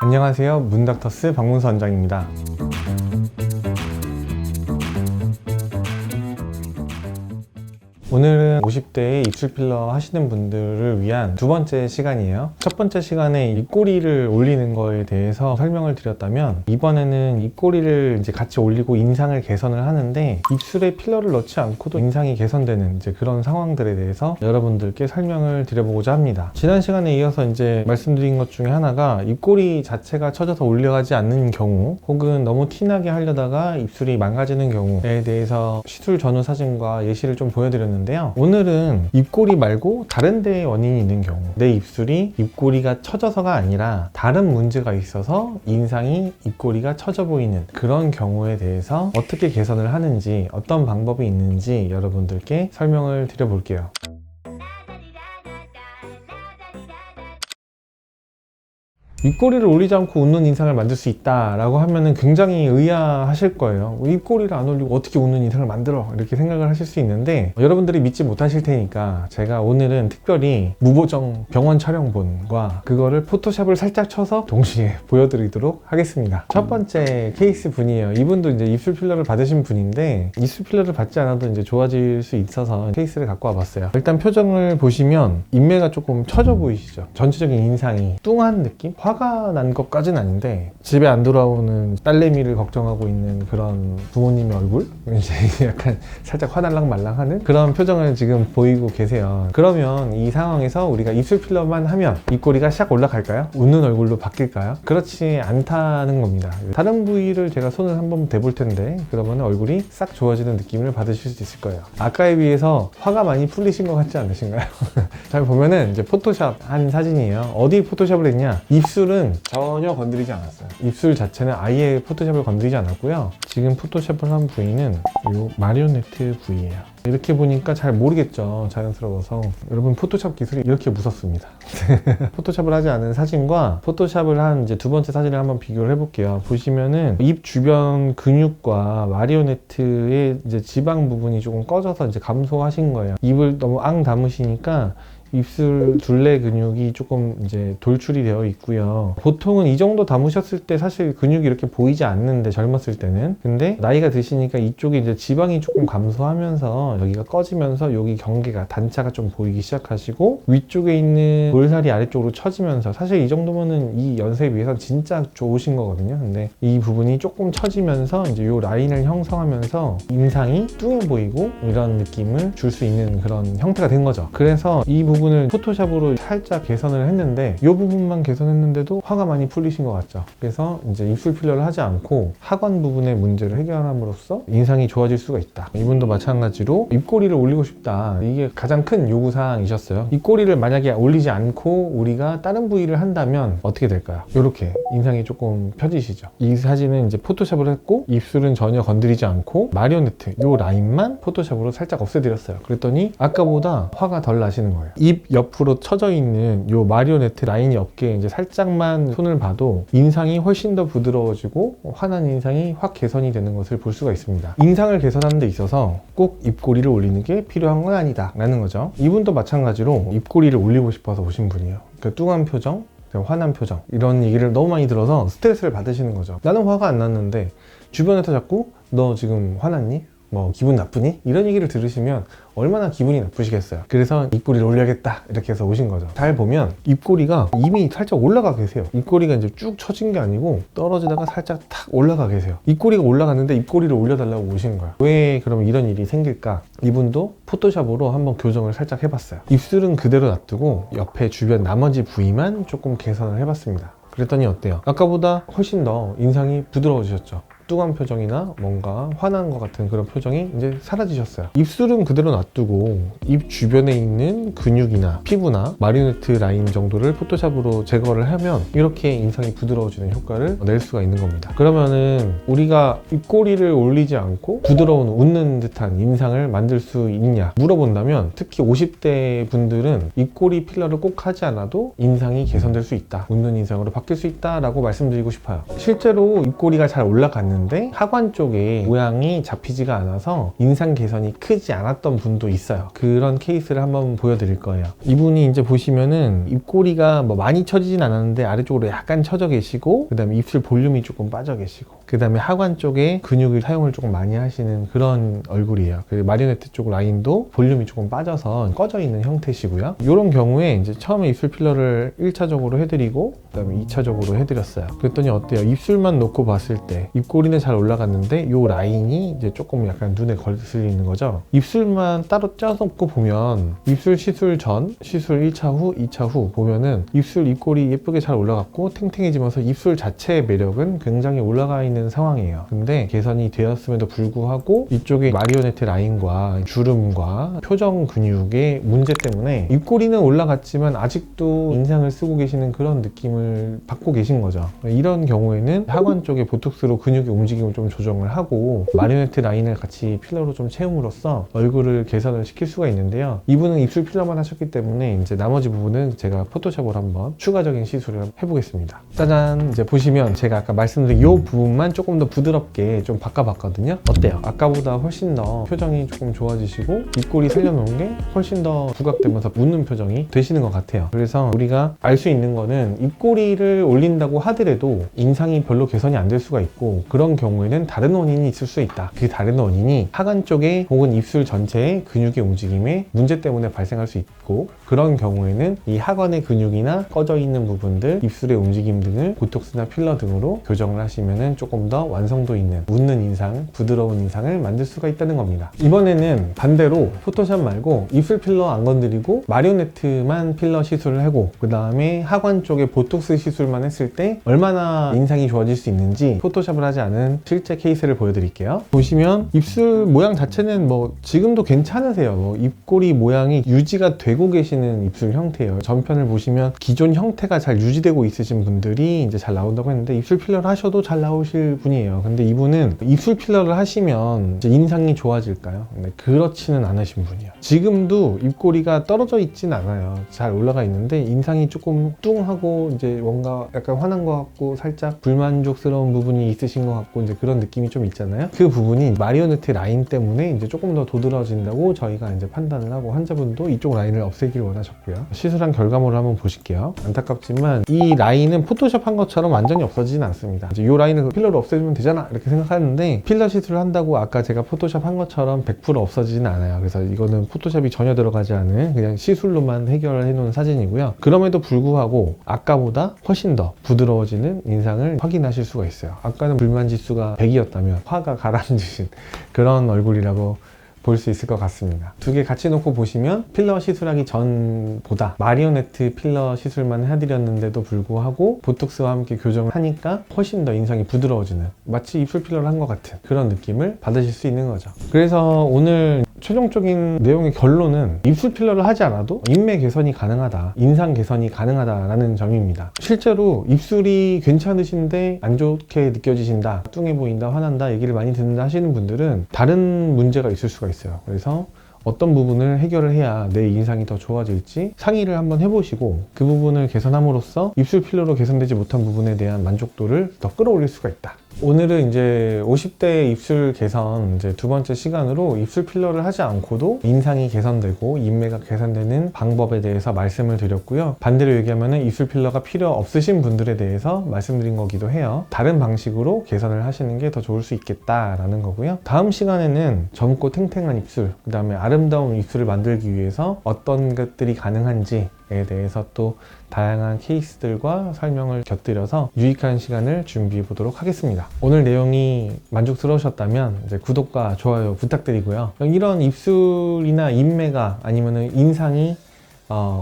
안녕하세요, 문닥터스 박문수 원장입니다. 오늘은 50대에 입술 필러 하시는 분들을 위한 두 번째 시간이에요. 첫 번째 시간에 입꼬리를 올리는 거에 대해서 설명을 드렸다면, 이번에는 입꼬리를 이제 같이 올리고 인상을 개선을 하는데 입술에 필러를 넣지 않고도 인상이 개선되는 이제 그런 상황들에 대해서 여러분들께 설명을 드려보고자 합니다. 지난 시간에 이어서 이제 말씀드린 것 중에 하나가 입꼬리 자체가 처져서 올라가지 않는 경우, 혹은 너무 티나게 하려다가 입술이 망가지는 경우에 대해서 시술 전후 사진과 예시를 좀 보여드렸는데, 오늘은 입꼬리 말고 다른 데에 원인이 있는 경우, 내 입술이 입꼬리가 처져서가 아니라 다른 문제가 있어서 인상이 입꼬리가 처져 보이는 그런 경우에 대해서 어떻게 개선을 하는지, 어떤 방법이 있는지 여러분들께 설명을 드려볼게요. 입꼬리를 올리지 않고 웃는 인상을 만들 수 있다라고 하면은 굉장히 의아하실 거예요. 입꼬리를 안 올리고 어떻게 웃는 인상을 만들어? 이렇게 생각을 하실 수 있는데, 여러분들이 믿지 못하실 테니까 제가 오늘은 특별히 무보정 병원 촬영본과 그거를 포토샵을 살짝 쳐서 동시에 보여드리도록 하겠습니다. 첫 번째 케이스 분이에요. 이분도 이제 입술 필러를 받으신 분인데, 입술 필러를 받지 않아도 이제 좋아질 수 있어서 케이스를 갖고 와봤어요. 일단 표정을 보시면 인매가 조금 처져 보이시죠? 전체적인 인상이 뚱한 느낌? 화가 난 것까지는 아닌데, 집에 안 돌아오는 딸내미를 걱정하고 있는 그런 부모님의 얼굴? 이제 약간 살짝 화날랑 말랑하는 그런 표정을 지금 보이고 계세요. 그러면 이 상황에서 우리가 입술 필러만 하면 입꼬리가 샥 올라갈까요? 웃는 얼굴로 바뀔까요? 그렇지 않다는 겁니다. 다른 부위를 제가 손을 한번 대볼 텐데, 그러면 얼굴이 싹 좋아지는 느낌을 받으실 수 있을 거예요. 아까에 비해서 화가 많이 풀리신 것 같지 않으신가요? 잘 보면은 이제 포토샵 한 사진이에요. 어디 포토샵을 했냐? 입술은 전혀 건드리지 않았어요. 입술 자체는 아예 포토샵을 건드리지 않았고요. 지금 포토샵을 한 부위는 이 마리오네트 부위예요. 이렇게 보니까 잘 모르겠죠, 자연스러워서. 여러분, 포토샵 기술이 이렇게 무섭습니다. 포토샵을 하지 않은 사진과 포토샵을 한 이제 두 번째 사진을 한번 비교를 해볼게요. 보시면은 입 주변 근육과 마리오네트의 이제 지방 부분이 조금 꺼져서 이제 감소하신 거예요. 입을 너무 앙 다무시니까 입술 둘레 근육이 조금 이제 돌출이 되어 있고요. 보통은 이 정도 담으셨을 때 사실 근육이 이렇게 보이지 않는데, 젊었을 때는. 근데 나이가 드시니까 이쪽에 이제 지방이 조금 감소하면서 여기가 꺼지면서 여기 경계가, 단차가 좀 보이기 시작하시고, 위쪽에 있는 볼살이 아래쪽으로 처지면서, 사실 이 정도면은 이 연세에 비해서 진짜 좋으신 거거든요. 근데 이 부분이 조금 처지면서 이제 요 라인을 형성하면서 인상이 뚱해 보이고 이런 느낌을 줄 수 있는 그런 형태가 된 거죠. 그래서 이 부분을 포토샵으로 살짝 개선을 했는데, 이 부분만 개선했는데도 화가 많이 풀리신 것 같죠. 그래서 이제 입술 필러를 하지 않고 하관 부분의 문제를 해결함으로써 인상이 좋아질 수가 있다. 이분도 마찬가지로 입꼬리를 올리고 싶다, 이게 가장 큰 요구사항이셨어요. 입꼬리를 만약에 올리지 않고 우리가 다른 부위를 한다면 어떻게 될까요? 이렇게 인상이 조금 펴지시죠. 이 사진은 이제 포토샵을 했고, 입술은 전혀 건드리지 않고 마리오네트 이 라인만 포토샵으로 살짝 없애드렸어요. 그랬더니 아까보다 화가 덜 나시는 거예요. 입 옆으로 처져 있는 요 마리오네트 라인이 없게 이제 살짝만 손을 봐도 인상이 훨씬 더 부드러워지고 환한 인상이 확 개선이 되는 것을 볼 수가 있습니다. 인상을 개선하는 데 있어서 꼭 입꼬리를 올리는 게 필요한 건 아니다 라는 거죠. 이분도 마찬가지로 입꼬리를 올리고 싶어서 오신 분이에요. 그 뚱한 표정, 화난 표정, 이런 얘기를 너무 많이 들어서 스트레스를 받으시는 거죠. 나는 화가 안 났는데 주변에서 자꾸 너 지금 화났니? 뭐 기분 나쁘니? 이런 얘기를 들으시면 얼마나 기분이 나쁘시겠어요. 그래서 입꼬리를 올려야겠다 이렇게 해서 오신 거죠. 잘 보면 입꼬리가 이미 살짝 올라가 계세요. 입꼬리가 이제 쭉 처진 게 아니고 떨어지다가 살짝 탁 올라가 계세요. 입꼬리가 올라갔는데 입꼬리를 올려달라고 오신 거예요. 왜 그럼 이런 일이 생길까? 이분도 포토샵으로 한번 교정을 살짝 해봤어요. 입술은 그대로 놔두고 옆에 주변 나머지 부위만 조금 개선을 해봤습니다. 그랬더니 어때요? 아까보다 훨씬 더 인상이 부드러워지셨죠. 뚱한 표정이나 뭔가 화난 것 같은 그런 표정이 이제 사라지셨어요. 입술은 그대로 놔두고 입 주변에 있는 근육이나 피부나 마리오네트 라인 정도를 포토샵으로 제거를 하면 이렇게 인상이 부드러워지는 효과를 낼 수가 있는 겁니다. 그러면은 우리가 입꼬리를 올리지 않고 부드러운 웃는 듯한 인상을 만들 수 있냐 물어본다면, 특히 50대 분들은 입꼬리 필러를 꼭 하지 않아도 인상이 개선될 수 있다, 웃는 인상으로 바뀔 수 있다 라고 말씀드리고 싶어요. 실제로 입꼬리가 잘 올라가는 되는데 하관 쪽에 모양이 잡히지가 않아서 인상 개선이 크지 않았던 분도 있어요. 그런 케이스를 한번 보여드릴 거예요. 이분이 이제 보시면은 입꼬리가 뭐 많이 처지진 않았는데 아래쪽으로 약간 처져 계시고, 그 다음에 입술 볼륨이 조금 빠져 계시고, 그 다음에 하관 쪽에 근육을 사용을 조금 많이 하시는 그런 얼굴이에요. 그리고 마리오네트 쪽 라인도 볼륨이 조금 빠져서 꺼져 있는 형태시고요. 이런 경우에 이제 처음에 입술 필러를 1차적으로 해드리고 그 다음에 2차적으로 해드렸어요. 그랬더니 어때요? 입술만 놓고 봤을 때 입꼬리는 잘 올라갔는데 이 라인이 이제 조금 약간 눈에 거슬리는 거죠. 입술만 따로 쪄놓고 보면 입술 시술 전, 시술 1차 후, 2차 후 보면은 입술 입꼬리 예쁘게 잘 올라갔고 탱탱해지면서 입술 자체의 매력은 굉장히 올라가 있는 상황이에요. 근데 개선이 되었음에도 불구하고 이쪽에 마리오네트 라인과 주름과 표정 근육의 문제 때문에 입꼬리는 올라갔지만 아직도 인상을 쓰고 계시는 그런 느낌을 받고 계신 거죠. 이런 경우에는 하관 쪽에 보톡스로 근육의 움직임을 좀 조정을 하고 마리오네트 라인을 같이 필러로 좀 채움으로써 얼굴을 개선을 시킬 수가 있는데요. 이분은 입술 필러만 하셨기 때문에 이제 나머지 부분은 제가 포토샵으로 한번 추가적인 시술을 해보겠습니다. 짜잔! 이제 보시면 제가 아까 말씀드린 이 부분만 조금 더 부드럽게 좀 바꿔봤거든요. 어때요? 아까보다 훨씬 더 표정이 조금 좋아지시고 입꼬리 살려놓은 게 훨씬 더 부각되면서 웃는 표정이 되시는 것 같아요. 그래서 우리가 알 수 있는 거는 입꼬리를 올린다고 하더라도 인상이 별로 개선이 안 될 수가 있고, 그런 경우에는 다른 원인이 있을 수 있다. 그 다른 원인이 하관 쪽에 혹은 입술 전체의 근육의 움직임에 문제 때문에 발생할 수 있고, 그런 경우에는 이 하관의 근육이나 꺼져 있는 부분들, 입술의 움직임 등을 보톡스나 필러 등으로 교정을 하시면 조금 더 완성도 있는 웃는 인상, 부드러운 인상을 만들 수가 있다는 겁니다. 이번에는 반대로 포토샵 말고 입술 필러 안 건드리고 마리오네트만 필러 시술을 하고 그 다음에 하관 쪽에 보톡스 시술만 했을 때 얼마나 인상이 좋아질 수 있는지 포토샵을 하지 않은 실제 케이스를 보여드릴게요. 보시면 입술 모양 자체는 뭐 지금도 괜찮으세요. 뭐 입꼬리 모양이 유지가 되고 계시는 입술 형태예요. 전편을 보시면 기존 형태가 잘 유지되고 있으신 분들이 이제 잘 나온다고 했는데 입술 필러를 하셔도 잘 나오실 분이에요. 근데 이분은 입술 필러를 하시면 이제 인상이 좋아질까요? 네, 그렇지는 않으신 분이에요. 지금도 입꼬리가 떨어져 있진 않아요. 잘 올라가 있는데 인상이 조금 뚱하고 이제 뭔가 약간 화난 것 같고 살짝 불만족스러운 부분이 있으신 것 같고 이제 그런 느낌이 좀 있잖아요. 그 부분이 마리오네트 라인 때문에 이제 조금 더 도드라진다고 저희가 이제 판단을 하고, 환자분도 이쪽 라인을 없애기를 원하셨고요. 시술한 결과물을 한번 보실게요. 안타깝지만 이 라인은 포토샵 한 것처럼 완전히 없어지진 않습니다. 이제 이 라인을 필러로 없애주면 되잖아 이렇게 생각하는데, 필러 시술을 한다고 아까 제가 포토샵 한 것처럼 100% 없어지진 않아요. 그래서 이거는 포토샵이 전혀 들어가지 않은 그냥 시술로만 해결을 해놓은 사진이고요. 그럼에도 불구하고 아까보다 훨씬 더 부드러워지는 인상을 확인하실 수가 있어요. 아까는 불만지수가 100이었다면 화가 가라앉으신 그런 얼굴이라고 볼 수 있을 것 같습니다. 두 개 같이 놓고 보시면 필러 시술하기 전보다 마리오네트 필러 시술만 해드렸는데도 불구하고 보톡스와 함께 교정을 하니까 훨씬 더 인상이 부드러워지는, 마치 입술 필러를 한 것 같은 그런 느낌을 받으실 수 있는 거죠. 그래서 오늘 최종적인 내용의 결론은 입술 필러를 하지 않아도 인매 개선이 가능하다, 인상 개선이 가능하다라는 점입니다. 실제로 입술이 괜찮으신데 안 좋게 느껴지신다, 뚱해 보인다, 화난다 얘기를 많이 듣는다 하시는 분들은 다른 문제가 있을 수가 있어요. 그래서 어떤 부분을 해결을 해야 내 인상이 더 좋아질지 상의를 한번 해보시고 그 부분을 개선함으로써 입술 필러로 개선되지 못한 부분에 대한 만족도를 더 끌어올릴 수가 있다. 오늘은 이제 50대 입술 개선 이제 두 번째 시간으로 입술 필러를 하지 않고도 인상이 개선되고 인매가 개선되는 방법에 대해서 말씀을 드렸고요. 반대로 얘기하면 입술 필러가 필요 없으신 분들에 대해서 말씀드린 거기도 해요. 다른 방식으로 개선을 하시는 게 더 좋을 수 있겠다라는 거고요. 다음 시간에는 젊고 탱탱한 입술, 그 다음에 아름다운 입술을 만들기 위해서 어떤 것들이 가능한지 에 대해서 또 다양한 케이스들과 설명을 곁들여서 유익한 시간을 준비해 보도록 하겠습니다. 오늘 내용이 만족스러우셨다면 이제 구독과 좋아요 부탁드리고요. 이런 입술이나 인매가 아니면 인상이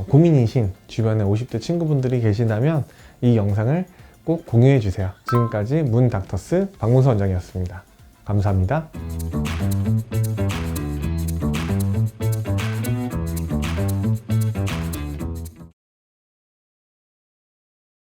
고민이신 주변에 50대 친구분들이 계신다면 이 영상을 꼭 공유해 주세요. 지금까지 문닥터스 박문수 원장이었습니다. 감사합니다.